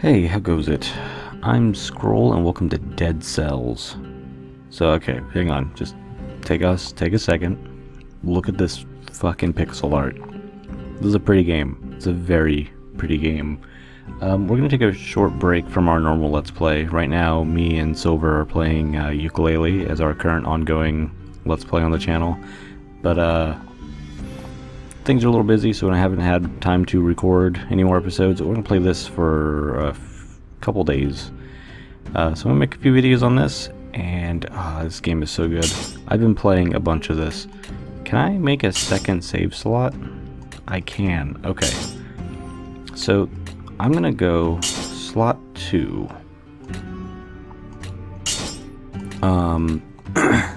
Hey, how goes it? I'm Scroll and welcome to Dead Cells. So, okay, hang on. Just take a second. Look at this fucking pixel art. This is a pretty game. It's a very pretty game. We're gonna take a short break from our normal Let's Play. Right now, me and Silver are playing Yooka-Laylee as our current ongoing Let's Play on the channel. But, things are a little busy, so I haven't had time to record any more episodes. We're going to play this for a couple days. So I'm going to make a few videos on this, and this game is so good. I've been playing a bunch of this. Can I make a second save slot? I can. Okay. So I'm going to go slot 2.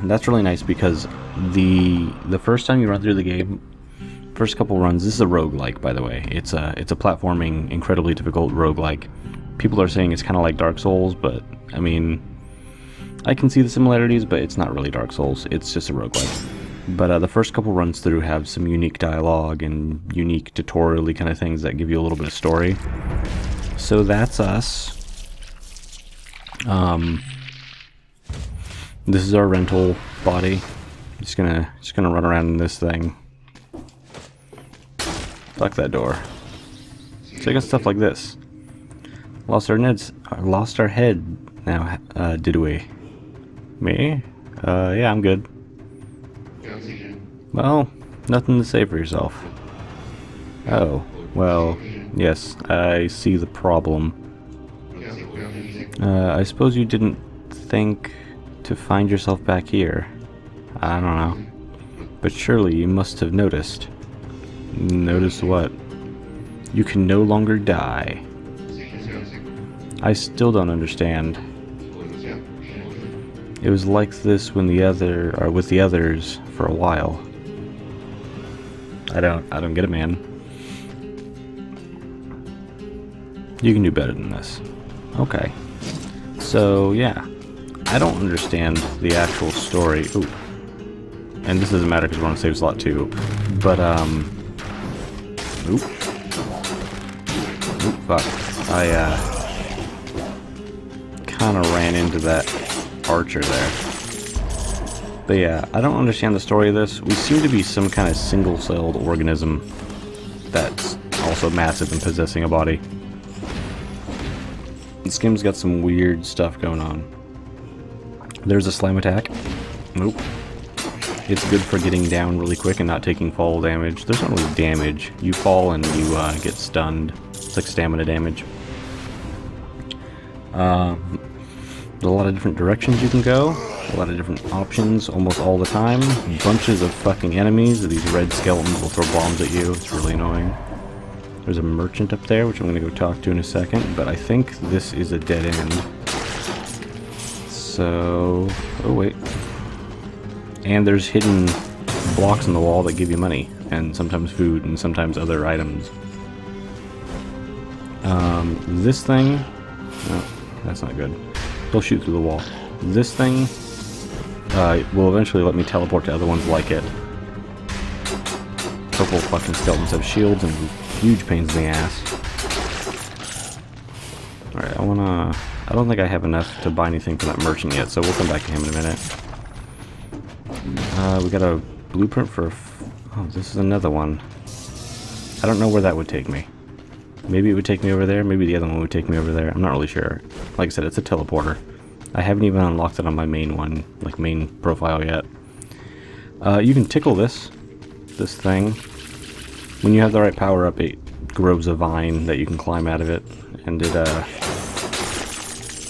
That's really nice because the first time you run through the game, first couple runs, this is a roguelike, by the way. It's a platforming, incredibly difficult roguelike. People are saying it's kind of like Dark Souls, but I mean, I can see the similarities, but it's not really Dark Souls. It's just a roguelike. But the first couple runs through have some unique dialogue and unique tutorial-y kind of things that give you a little bit of story. So that's us. This is our rental body. Just gonna run around in this thing. Fuck that door. So I got stuff like this. Lost our head now, did we? Me? Yeah, I'm good. Well, nothing to say for yourself. Oh, well, yes, I see the problem. I suppose you didn't think to find yourself back here. I don't know. But surely you must have noticed. Notice what? You can no longer die. I still don't understand. It was like this when with the others for a while. I don't get it, man. You can do better than this. Okay. So yeah, I don't understand the actual story. Ooh. And this doesn't matter because we're on save slot 2. But Oop, fuck. I, kind of ran into that archer there. But yeah, I don't understand the story of this. We seem to be some kind of single-celled organism that's also massive and possessing a body. This game's got some weird stuff going on. There's a slime attack. Nope. It's good for getting down really quick and not taking fall damage. There's not really damage. You fall and you get stunned. It's like stamina damage. There's a lot of different directions you can go. A lot of different options almost all the time. Bunches of fucking enemies. These red skeletons will throw bombs at you. It's really annoying. There's a merchant up there, which I'm going to go talk to in a second. But I think this is a dead end. So... oh, wait. And there's hidden blocks in the wall that give you money, and sometimes food, and sometimes other items. This thing... no, that's not good. They'll shoot through the wall. This thing will eventually let me teleport to other ones like it. Purple fucking skeletons have shields and huge pains in the ass. Alright, I don't think I have enough to buy anything from that merchant yet, so we'll come back to him in a minute. We got a blueprint for... oh, this is another one. I don't know where that would take me. Maybe it would take me over there. Maybe the other one would take me over there. I'm not really sure. Like I said, it's a teleporter. I haven't even unlocked it on my main one, like main profile yet. You can tickle this thing. When you have the right power up, it grows a vine that you can climb out of it. And it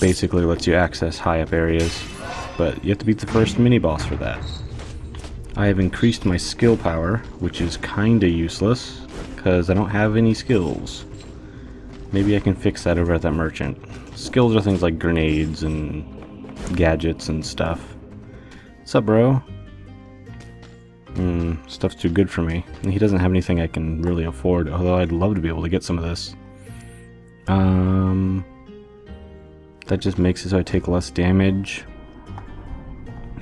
basically lets you access high up areas. But you have to beat the first mini-boss for that. I have increased my skill power, which is kinda useless, because I don't have any skills. Maybe I can fix that over at that merchant. Skills are things like grenades and gadgets and stuff. What's up, bro? Stuff's too good for me. He doesn't have anything I can really afford, although I'd love to be able to get some of this. That just makes it so I take less damage.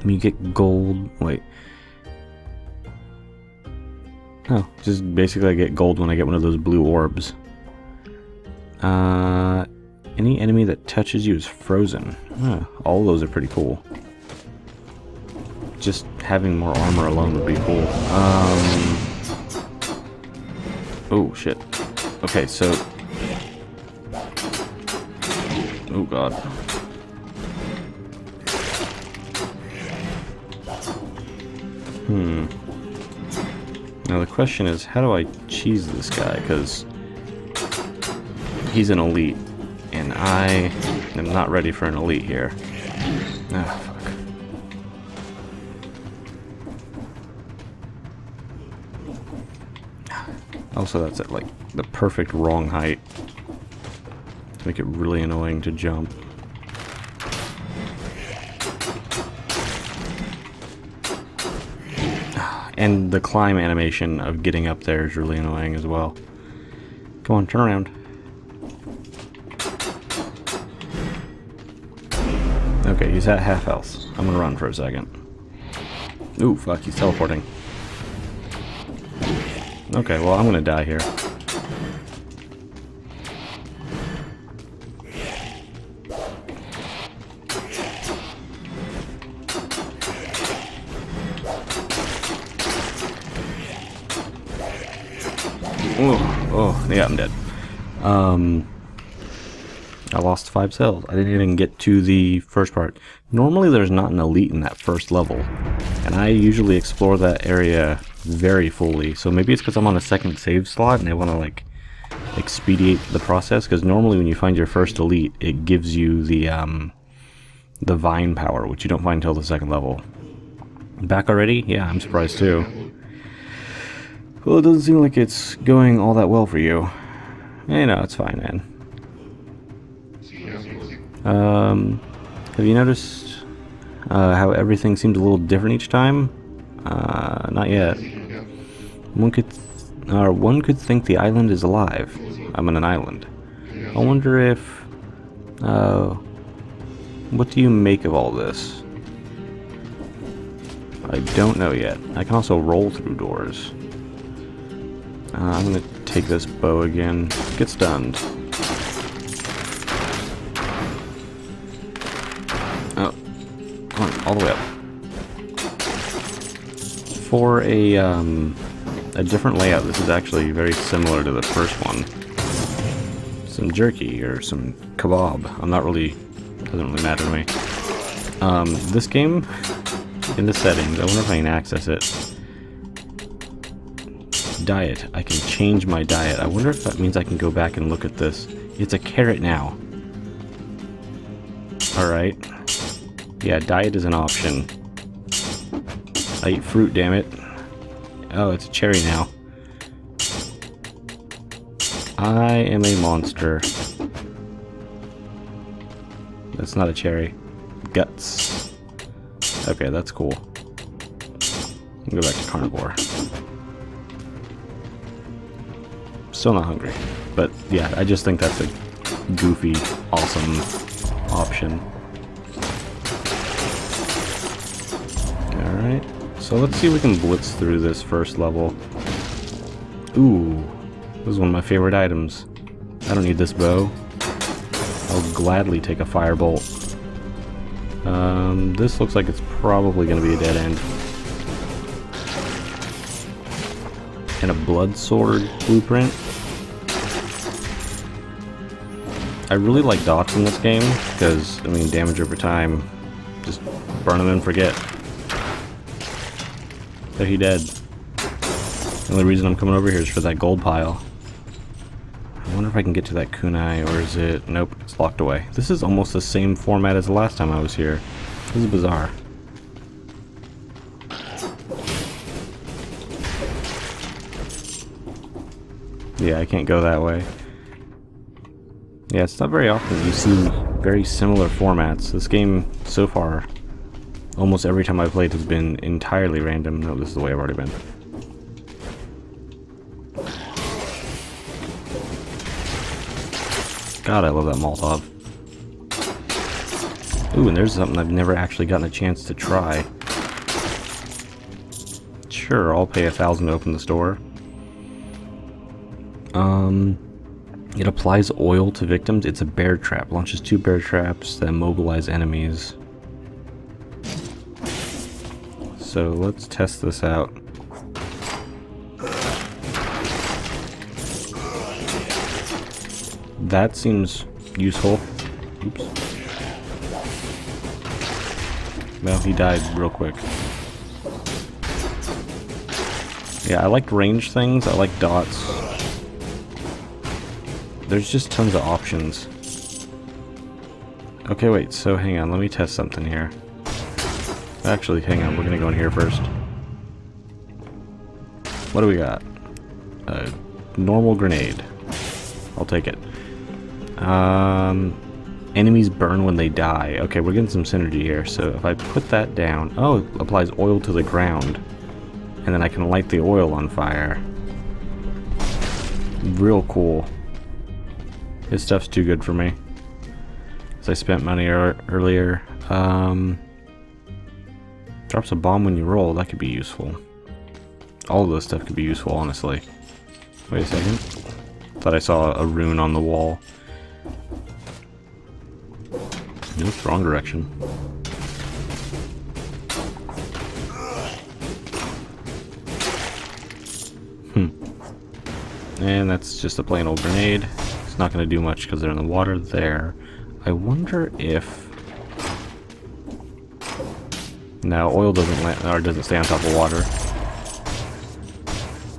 You get gold. Wait. Oh, just basically I get gold when I get one of those blue orbs. Any enemy that touches you is frozen. All those are pretty cool. Just having more armor alone would be cool. Oh, shit. Okay, so... Oh, God. Now the question is, how do I cheese this guy? Because he's an elite, and I am not ready for an elite here. Ah, fuck. Also, that's at like the perfect wrong height to make it really annoying to jump. And the climb animation of getting up there is really annoying as well. Come on, turn around. Okay, he's at half health. I'm gonna run for a second. Ooh, fuck, he's teleporting. Okay, well, I'm gonna die here. Oh, yeah, I'm dead. I lost 5 cells. I didn't even get to the first part. Normally there's not an elite in that first level, and I usually explore that area very fully, so maybe it's because I'm on a second save slot and I want to like expedite the process, because normally when you find your first elite it gives you the vine power, which you don't find until the second level. Back already? Yeah, I'm surprised too. Well, it doesn't seem like it's going all that well for you. You know, it's fine, man. Have you noticed how everything seems a little different each time? Not yet. One could think the island is alive. I'm on an island. I wonder if... what do you make of all this? I don't know yet. I can also roll through doors. I'm gonna take this bow again. Get stunned. Oh, come on, all the way up. For a different layout, this is actually very similar to the first one. Some jerky or some kebab. Doesn't really matter to me. This game, in the settings, I wonder if I can access it. Diet. I can change my diet. I wonder if that means I can go back and look at this. It's a carrot now. Alright. Yeah, diet is an option. I eat fruit, damn it. Oh, it's a cherry now. I am a monster. That's not a cherry. Guts. Okay, that's cool. I'll go back to carnivore. Still not hungry, but yeah, I just think that's a goofy, awesome option. Alright, so let's see if we can blitz through this first level. Ooh, this is one of my favorite items. I don't need this bow. I'll gladly take a firebolt. This looks like it's probably going to be a dead end. And a blood sword blueprint. I really like dots in this game because, I mean, damage over time, just burn them and forget. There, he dead. The only reason I'm coming over here is for that gold pile. I wonder if I can get to that kunai, or is it... Nope, it's locked away. This is almost the same format as the last time I was here. This is bizarre. Yeah, I can't go that way. Yeah, it's not very often you see very similar formats. This game, so far, almost every time I've played has been entirely random. No, this is the way I've already been. God, I love that Molotov. Ooh, and there's something I've never actually gotten a chance to try. Sure, I'll pay 1,000 to open the store. It applies oil to victims. It's a bear trap. Launches 2 bear traps that immobilize enemies. So let's test this out. That seems useful. Oops. Well, he died real quick. Yeah, I like range things. I like dots. There's just tons of options. Okay, wait, so hang on, let me test something here. Actually, hang on, we're gonna go in here first. What do we got? A normal grenade. I'll take it. Enemies burn when they die. Okay, we're getting some synergy here, so if I put that down... Oh, it applies oil to the ground. And then I can light the oil on fire. Real cool. This stuff's too good for me. So I spent money earlier. Drops a bomb when you roll. That could be useful. All of this stuff could be useful, honestly. Wait a second. Thought I saw a rune on the wall. Nope, wrong direction. And that's just a plain old grenade. It's not going to do much because they're in the water there. I wonder if... No, oil doesn't land, or doesn't stay on top of water.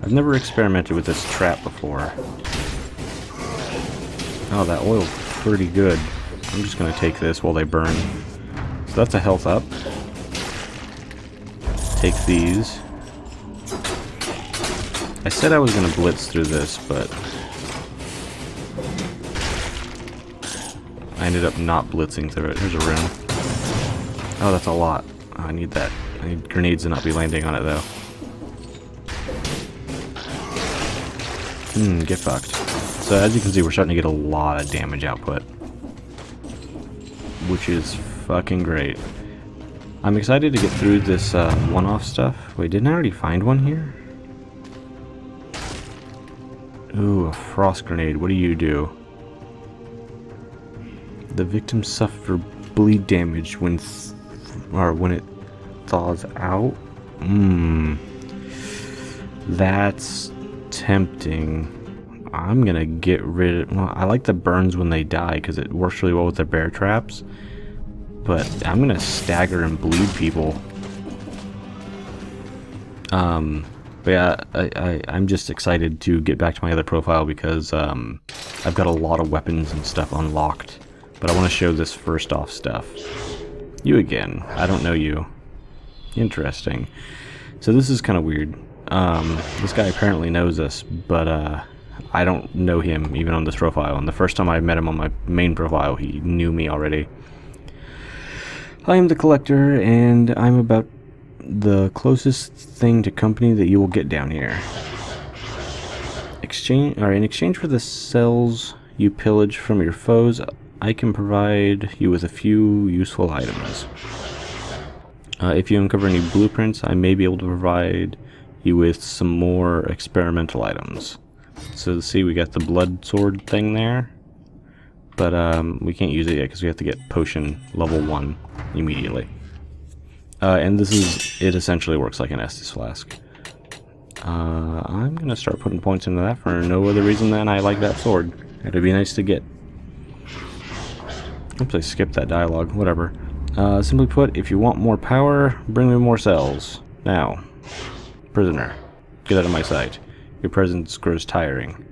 I've never experimented with this trap before. Oh, that oil's pretty good. I'm just going to take this while they burn. So that's a health up. Take these. I said I was going to blitz through this, but I ended up not blitzing through it. Here's a rune. Oh, that's a lot. Oh, I need that. I need grenades to not be landing on it, though. Get fucked. So as you can see, we're starting to get a lot of damage output, which is fucking great. I'm excited to get through this one-off stuff. Wait, didn't I already find one here? Ooh, a frost grenade. What do you do? The victims suffer bleed damage when it thaws out. That's tempting. I'm gonna get rid of... Well, I like the burns when they die because it works really well with the bear traps. But I'm gonna stagger and bleed people. But yeah, I'm just excited to get back to my other profile because I've got a lot of weapons and stuff unlocked. But I want to show this first off stuff. You again. I don't know you. Interesting. So this is kind of weird. This guy apparently knows us, but I don't know him even on this profile. And the first time I met him on my main profile, he knew me already. I am the collector, and I'm about the closest thing to company that you will get down here. In exchange for the cells you pillage from your foes, I can provide you with a few useful items. If you uncover any blueprints, I may be able to provide you with some more experimental items. So see, we got the blood sword thing there, but we can't use it yet because we have to get potion level 1 immediately. And this is, it essentially works like an Estus flask. I'm gonna start putting points into that for no other reason than I like that sword. It'd be nice to get. Oops, I skipped that dialogue, whatever. Simply put, if you want more power, bring me more cells. Now, prisoner, get out of my sight. Your presence grows tiring.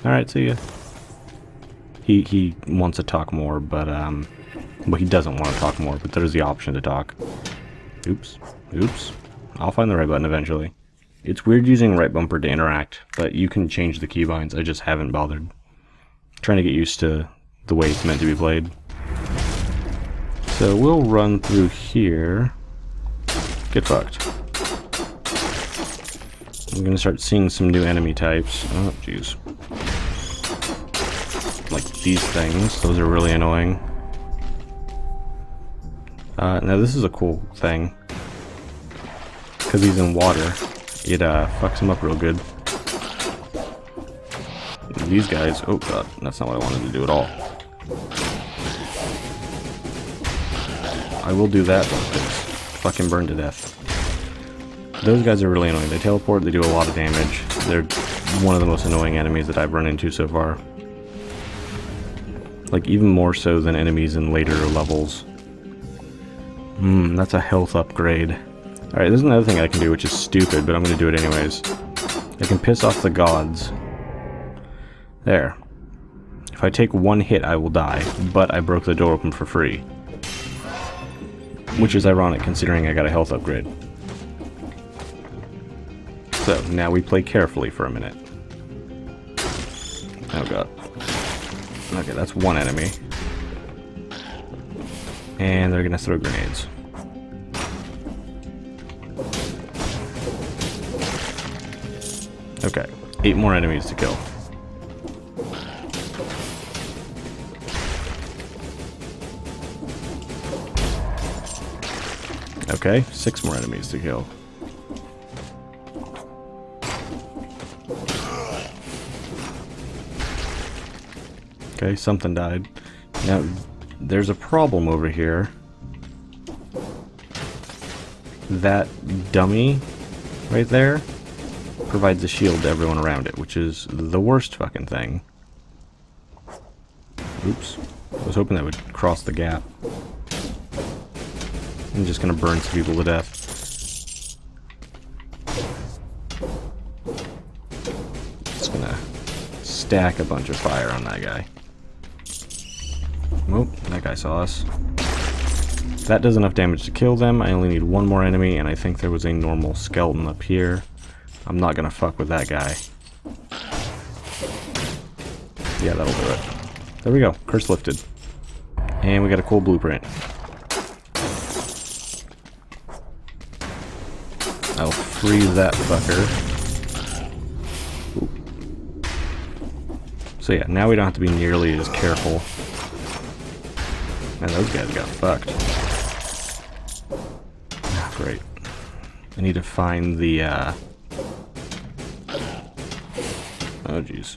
Alright, see ya. He wants to talk more, but well, he doesn't want to talk more, but there's the option to talk. Oops. Oops. I'll find the right button eventually. It's weird using right bumper to interact, but you can change the keybinds. I just haven't bothered. I'm trying to get used to the way it's meant to be played. So we'll run through here. Get fucked. I'm gonna start seeing some new enemy types. Oh, jeez. Like these things. Those are really annoying. Now this is a cool thing. Because he's in water, it fucks him up real good. These guys, oh god, that's not what I wanted to do at all. I will do that, but it's fucking burned to death. Those guys are really annoying. They teleport, they do a lot of damage. They're one of the most annoying enemies that I've run into so far. Like, even more so than enemies in later levels. That's a health upgrade. Alright, there's another thing I can do, which is stupid, but I'm gonna do it anyways. I can piss off the gods. There. If I take one hit, I will die, but I broke the door open for free. Which is ironic, considering I got a health upgrade. So, now we play carefully for a minute. Oh god. Okay, that's one enemy. And they're gonna throw grenades. Okay, 8 more enemies to kill. Okay, 6 more enemies to kill. Okay, something died. Now, there's a problem over here. That dummy right there provides a shield to everyone around it, which is the worst fucking thing. Oops. I was hoping that would cross the gap. I'm just gonna burn some people to death. Just gonna stack a bunch of fire on that guy. Oh, that guy saw us. That does enough damage to kill them. I only need one more enemy, and I think there was a normal skeleton up here. I'm not gonna fuck with that guy. Yeah, that'll do it. There we go. Curse lifted. And we got a cool blueprint. I'll freeze that fucker. Ooh. So yeah, now we don't have to be nearly as careful. Man, those guys got fucked. Ah, great. I need to find the, oh jeez.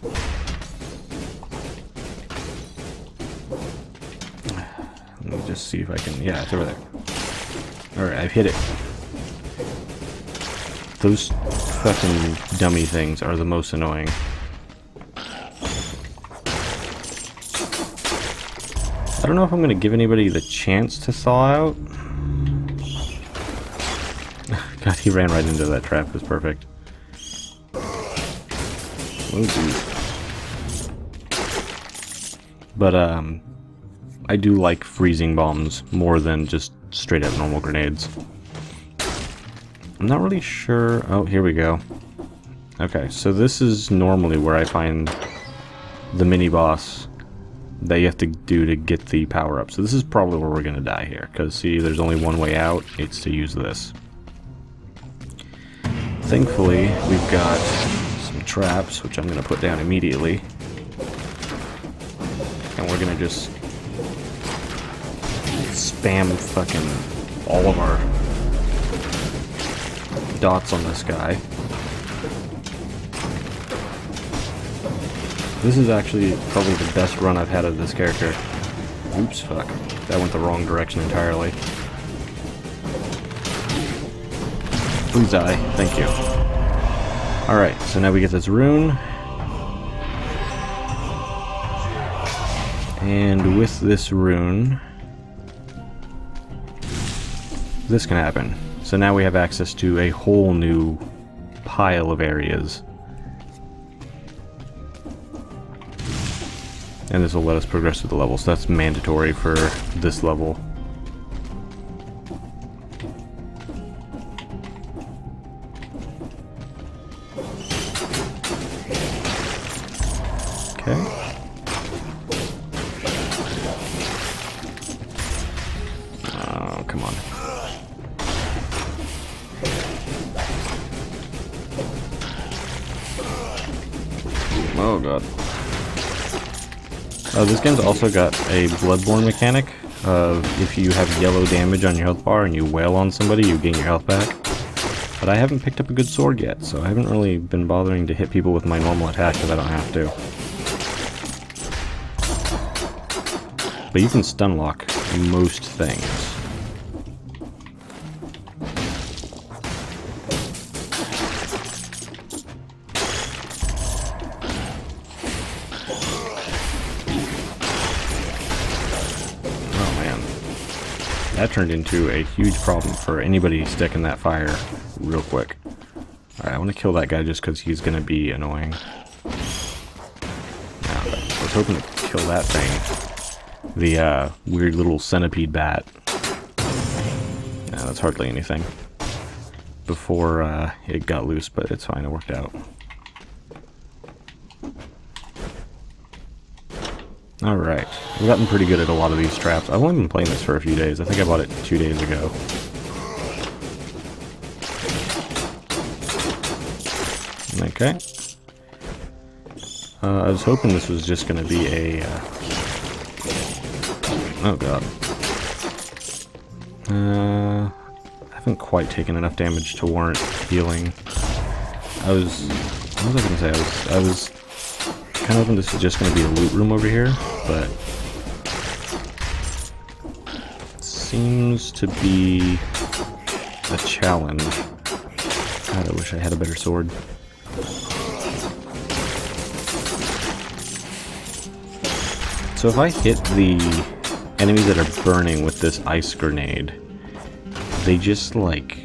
Let me just see if I can, yeah, it's over there. Alright, I've hit it. Those fucking dummy things are the most annoying. I don't know if I'm going to give anybody the chance to thaw out. God, he ran right into that trap. It was perfect. Oh, but, I do like freezing bombs more than just straight up normal grenades. I'm not really sure. Oh, here we go. Okay, so this is normally where I find the mini-boss that you have to do to get the power-up. So this is probably where we're going to die here. Because, see, there's only one way out. It's to use this. Thankfully, we've got some traps, which I'm going to put down immediately. And we're going to just spam fucking all of our dots on this guy. This is actually probably the best run I've had of this character. Oops, fuck. That went the wrong direction entirely. Please die. Thank you. Alright, so now we get this rune. And with this rune, this can happen. So now we have access to a whole new pile of areas. And this will let us progress through the level, so that's mandatory for this level. Okay. Oh, come on. Oh god. Oh, this game's also got a Bloodborne mechanic of if you have yellow damage on your health bar and you wail on somebody, you gain your health back. But I haven't picked up a good sword yet, so I haven't really been bothering to hit people with my normal attack because I don't have to. But you can stun lock most things. Oh man. That turned into a huge problem for anybody sticking that fire real quick. Alright, I want to kill that guy just because he's going to be annoying. Now, I was hoping to kill that thing. The weird little centipede bat. No, that's hardly anything. Before it got loose, but it's fine, it worked out. Alright, I've gotten pretty good at a lot of these traps. I've only been playing this for a few days. I think I bought it 2 days ago. Okay. I was hoping this was just going to be a... Oh god. I haven't quite taken enough damage to warrant healing. What was I going to say? I was kind of hoping this was just going to be a loot room over here, but... seems to be a challenge. God, I wish I had a better sword. So if I hit the enemies that are burning with this ice grenade, they just like,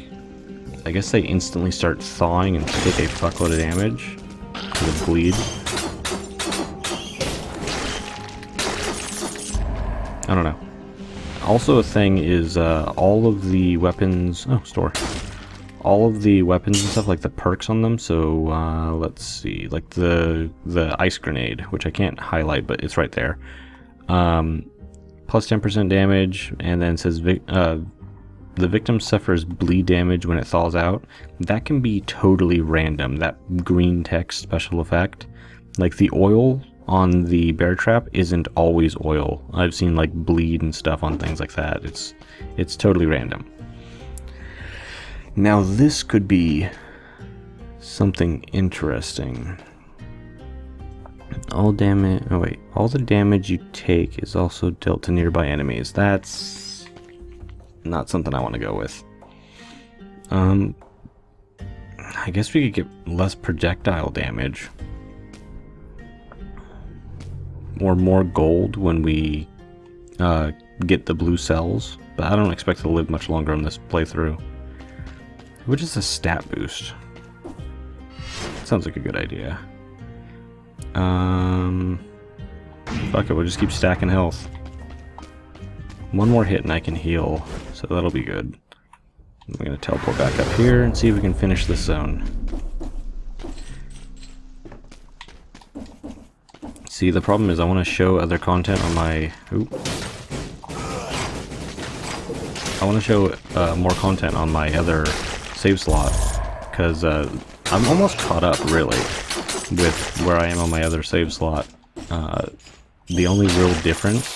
I guess they instantly start thawing and take a fuckload of damage because of bleed. I don't know. Also a thing is all of the weapons, all of the weapons and stuff, like the perks on them, so let's see, like the ice grenade, which I can't highlight but it's right there. Plus 10% damage, and then it says the victim suffers bleed damage when it thaws out. That can be totally random, that green text special effect. Like the oil on the bear trap isn't always oil. I've seen like bleed and stuff on things like that. It's totally random. Now this could be something interesting. All damage. Oh wait, all the damage you take is also dealt to nearby enemies. That's not something I want to go with. I guess we could get less projectile damage, or more gold when we get the blue cells. But I don't expect to live much longer on this playthrough. Which is a stat boost. Sounds like a good idea. Fuck it, we'll just keep stacking health. One more hit and I can heal, so that'll be good. I'm gonna teleport back up here and see if we can finish this zone. See, the problem is I want to show other content on my... I want to show more content on my other save slot, because I'm almost caught up, really, with where I am on my other save slot. The only real difference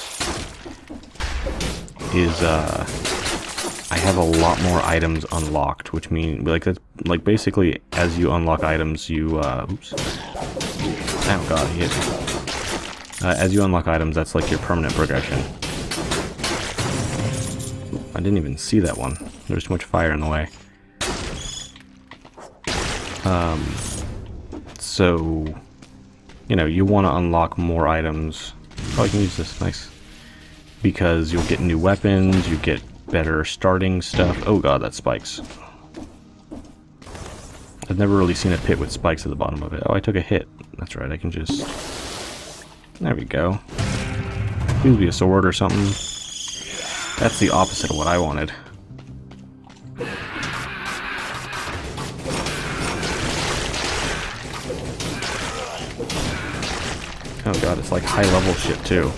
is I have a lot more items unlocked, which means like basically as you unlock items, you oops. Oh god, he hit me. As you unlock items, that's like your permanent progression. I didn't even see that one. There's too much fire in the way. So, you know, you want to unlock more items. Oh, I can use this, nice. Because you'll get new weapons, you get better starting stuff. Oh god, that spikes. I've never really seen a pit with spikes at the bottom of it. Oh, I took a hit. That's right, I can just... There we go. Please be a sword or something. That's the opposite of what I wanted. Oh god, it's like high level shit too.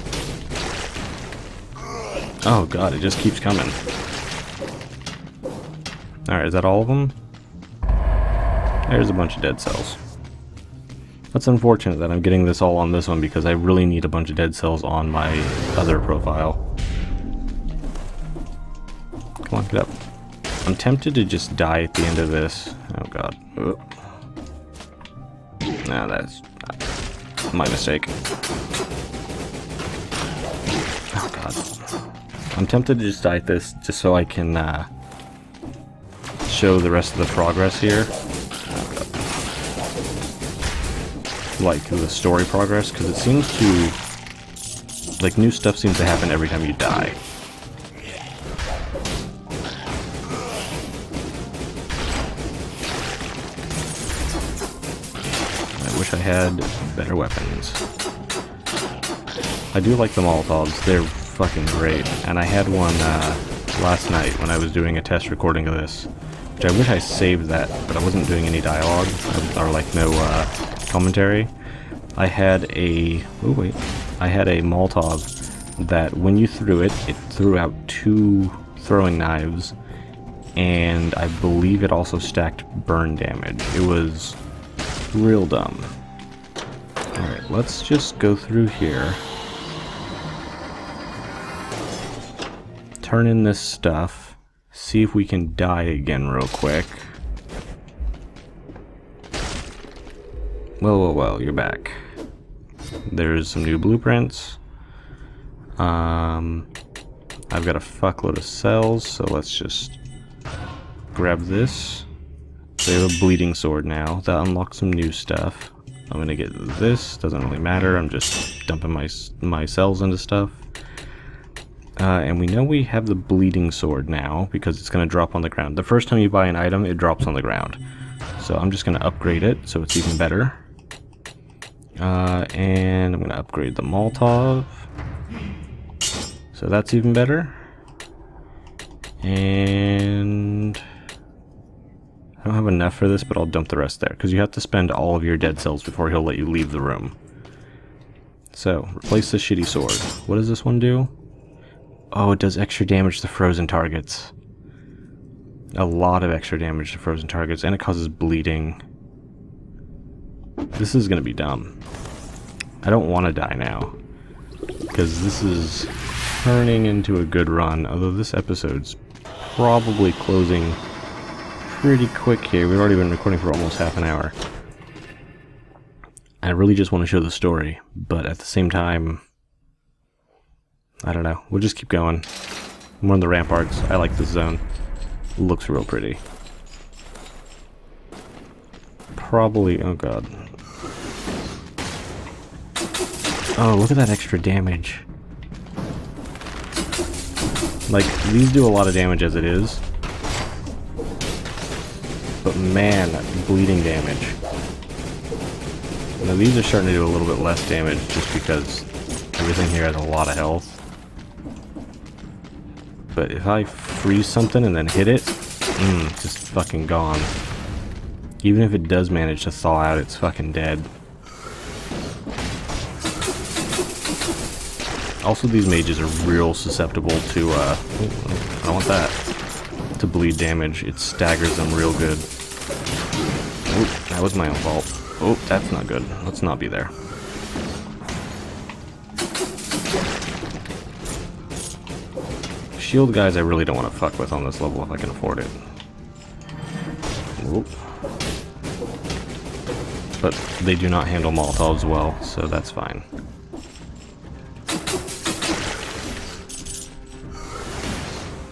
Oh god, it just keeps coming. Alright, is that all of them? There's a bunch of dead cells. That's unfortunate that I'm getting this all on this one because I really need a bunch of dead cells on my other profile. Come on, get up. I'm tempted to just die at the end of this. Oh god. Nah, that's my mistake. Oh god. I'm tempted to just diet this just so I can show the rest of the progress here. Like the story progress, because it seems to, like, new stuff seems to happen every time you die. I wish I had better weapons. I do like the Molotovs, they're fucking great, and I had one last night when I was doing a test recording of this, which I wish I saved that, but I wasn't doing any dialogue, or like no commentary. I had a Molotov that when you threw it, it threw out 2 throwing knives, and I believe it also stacked burn damage. It was real dumb. Alright, let's just go through here. Turn in this stuff. See if we can die again real quick. Well, you're back. There's some new blueprints. I've got a fuckload of cells, so let's just grab this. They have a bleeding sword now. That unlocks some new stuff. I'm gonna get this. Doesn't really matter. I'm just dumping my cells into stuff. And we know we have the bleeding sword now because it's gonna drop on the ground. The first time you buy an item, it drops on the ground. So I'm just gonna upgrade it so it's even better. And I'm gonna upgrade the Molotov. So that's even better. And I don't have enough for this, but I'll dump the rest there, because you have to spend all of your dead cells before he'll let you leave the room. So, replace the shitty sword. What does this one do? Oh, it does extra damage to frozen targets. A lot of extra damage to frozen targets, and it causes bleeding. This is gonna be dumb. I don't want to die now, because this is turning into a good run, although this episode's probably closing pretty quick here. We've already been recording for almost half an hour. I really just want to show the story, but at the same time, I don't know. We'll just keep going. More on the ramparts. I like this zone. It looks real pretty. Probably, oh god. Oh, look at that extra damage. Like, these do a lot of damage as it is. But man, bleeding damage. Now these are starting to do a little bit less damage just because everything here has a lot of health. But if I freeze something and then hit it, it's just fucking gone. Even if it does manage to thaw out, it's fucking dead. Also, these mages are real susceptible to, I don't want that, to bleed damage. It staggers them real good. Oh, that was my own fault. Oh, that's not good. Let's not be there. Shield guys I really don't want to fuck with on this level if I can afford it. Oop. But they do not handle Molotovs well, so that's fine.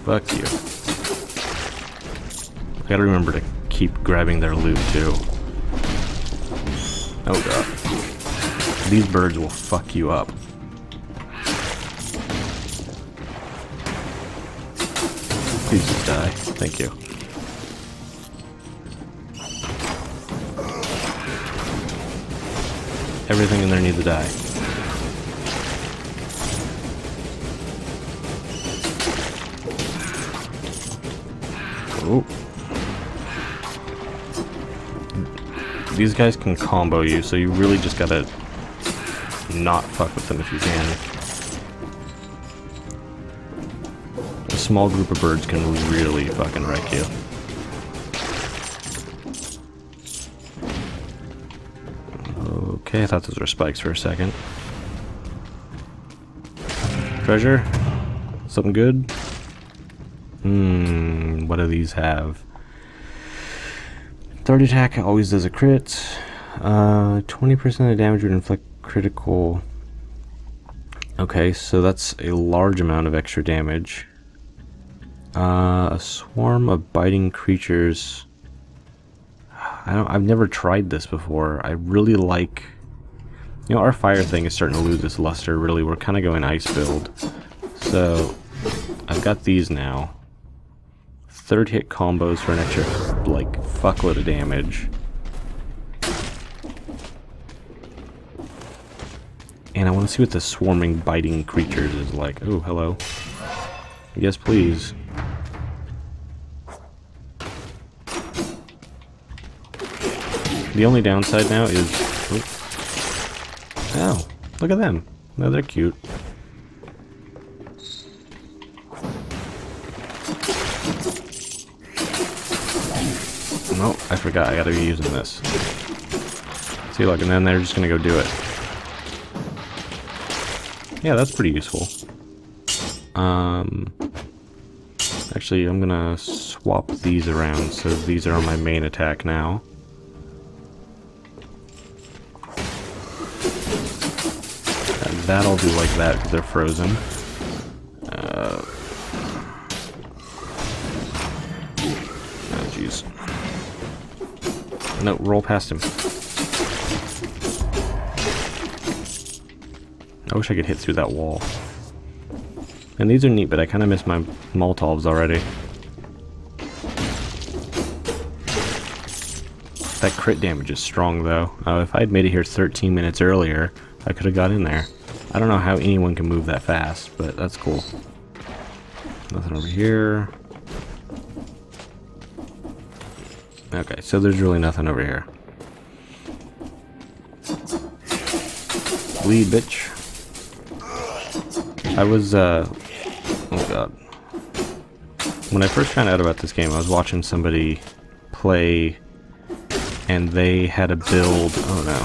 Fuck you. I gotta remember to keep grabbing their loot too. Oh god. These birds will fuck you up. Please just die. Thank you. Everything in there needs to die. Oh. These guys can combo you, so you really just gotta not fuck with them if you can. A small group of birds can really fucking wreck you. Okay, I thought those were spikes for a second. Treasure? Something good? What do these have? Third attack always does a crit. 20% of damage would inflict critical Okay, so that's a large amount of extra damage. A swarm of biting creatures. I've never tried this before. I really like... You know, our fire thing is starting to lose its luster, really. We're kind of going ice build. So, I've got these now. 3rd hit combos for an extra, like, fuckload of damage. And I want to see what the swarming, biting creatures is like. Oh, hello. Yes, please. The only downside now is... Oh, look at them. No, they're cute. No, I forgot. I gotta be using this. See, look, and then they're just gonna go do it. Yeah, that's pretty useful. Actually, I'm gonna swap these around, so these are on my main attack now. And that'll do like that, because they're frozen. Oh, jeez. No, roll past him. I wish I could hit through that wall. And these are neat, but I kind of miss my Molotovs already. That crit damage is strong, though. If I had made it here 13 minutes earlier, I could have got in there. I don't know how anyone can move that fast, but that's cool. Nothing over here. Okay, so there's really nothing over here. Bleed, bitch. I was, oh god. When I first found out about this game, I was watching somebody play, and they had a build, oh no.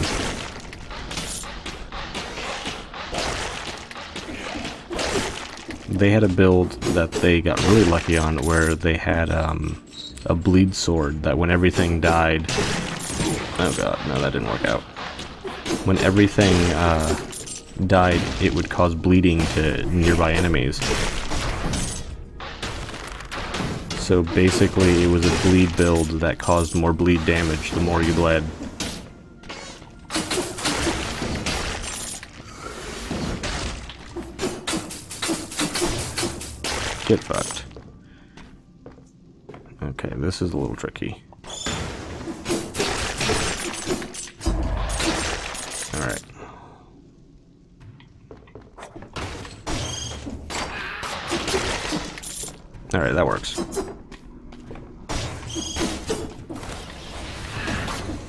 They had a build that they got really lucky on, where they had, a bleed sword that when everything died, oh god, no, that didn't work out. When everything, died, it would cause bleeding to nearby enemies. So basically it was a bleed build that caused more bleed damage the more you bled. Get fucked. Okay, this is a little tricky. Alright. Alright, that works.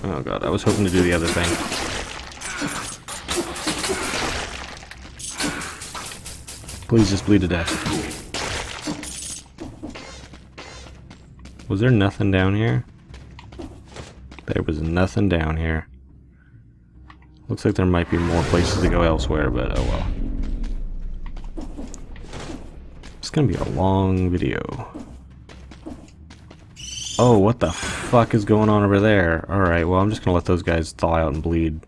Oh god, I was hoping to do the other thing. Please just bleed to death. Was there nothing down here? There was nothing down here. Looks like there might be more places to go elsewhere, but oh well. It's gonna be a long video. Oh, what the fuck is going on over there? Alright, well I'm just gonna let those guys thaw out and bleed.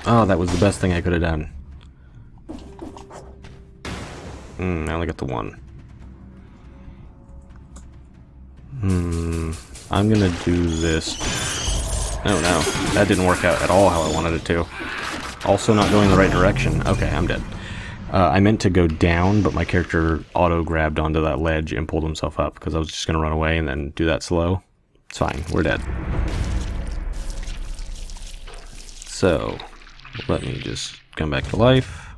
Oh, that was the best thing I could have done. I only got the one. I'm gonna do this. Oh no, that didn't work out at all how I wanted it to. Also not going the right direction. Okay, I'm dead. I meant to go down, but my character auto-grabbed onto that ledge and pulled himself up, because I was just gonna run away and then do that slow. It's fine, we're dead. So, let me just come back to life.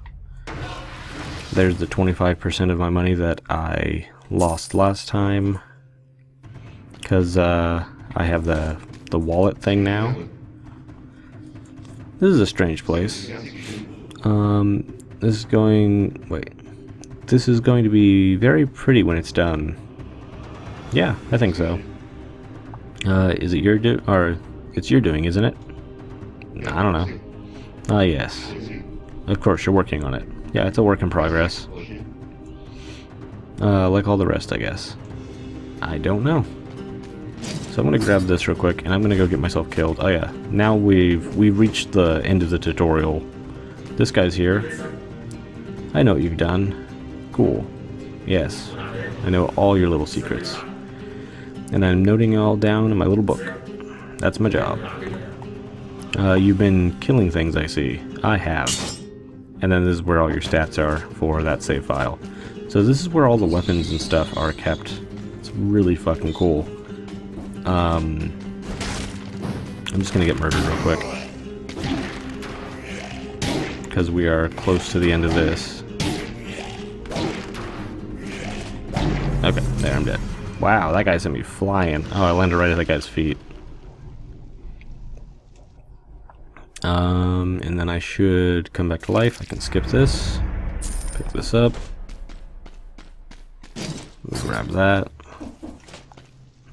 There's the 25% of my money that I lost last time, because I have the wallet thing now. This is a strange place. This is going... wait. This is going to be very pretty when it's done. Yeah, I think so. Is it your or it's your doing, isn't it? I don't know. Ah, yes. Of course, you're working on it. Yeah, it's a work in progress. Like all the rest, I guess. I don't know. So I'm gonna grab this real quick, and I'm gonna go get myself killed. Oh yeah, now we've reached the end of the tutorial. This guy's here. I know what you've done. Cool. Yes. I know all your little secrets. And I'm noting it all down in my little book. That's my job. You've been killing things, I see. I have. And then this is where all your stats are for that save file. So this is where all the weapons and stuff are kept. It's really fucking cool. I'm just gonna get murdered real quick. Because we are close to the end of this. Okay, there, I'm dead. Wow, that guy sent me flying. Oh, I landed right at that guy's feet. And then I should come back to life. I can skip this. Pick this up. Grab that.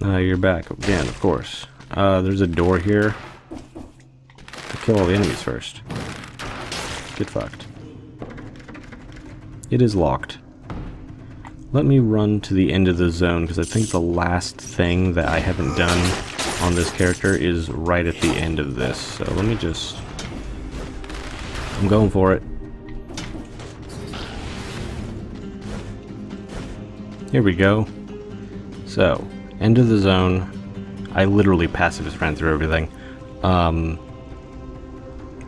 You're back again, of course. There's a door here. Kill all the enemies first. Get fucked. It is locked. Let me run to the end of the zone, because I think the last thing that I haven't done on this character is right at the end of this. So let me just... I'm going for it. Here we go. So, end of the zone. I literally passive just ran through everything.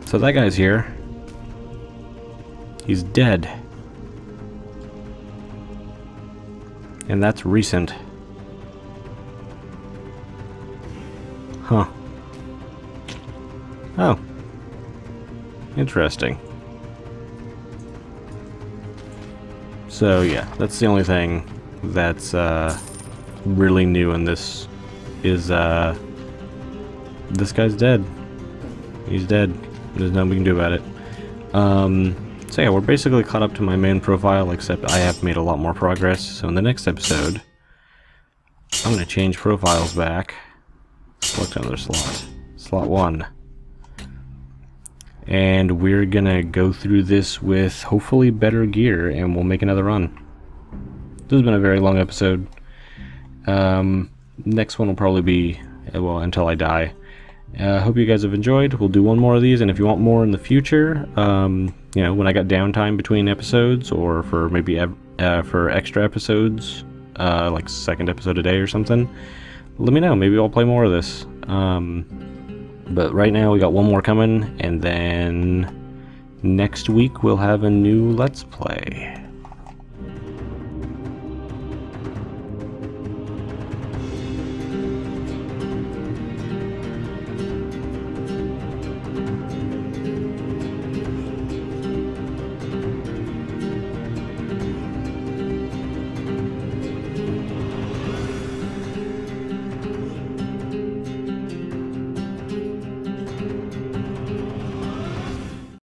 So that guy's here. He's dead. And that's recent. Huh. Oh. Interesting. So yeah, that's the only thing that's really new in this is this guy's dead. He's dead. There's nothing we can do about it. So yeah, we're basically caught up to my main profile, except I have made a lot more progress. So in the next episode, I'm going to change profiles back. Select another slot. Slot 1. And we're going to go through this with hopefully better gear, and we'll make another run. This has been a very long episode. Next one will probably be, well, until I die. Hope you guys have enjoyed. We'll do one more of these, and if you want more in the future, you know, when I got downtime between episodes, or for maybe for extra episodes, like second episode a day or something, let me know. Maybe I'll play more of this. But right now we got one more coming, and then next week we'll have a new Let's Play.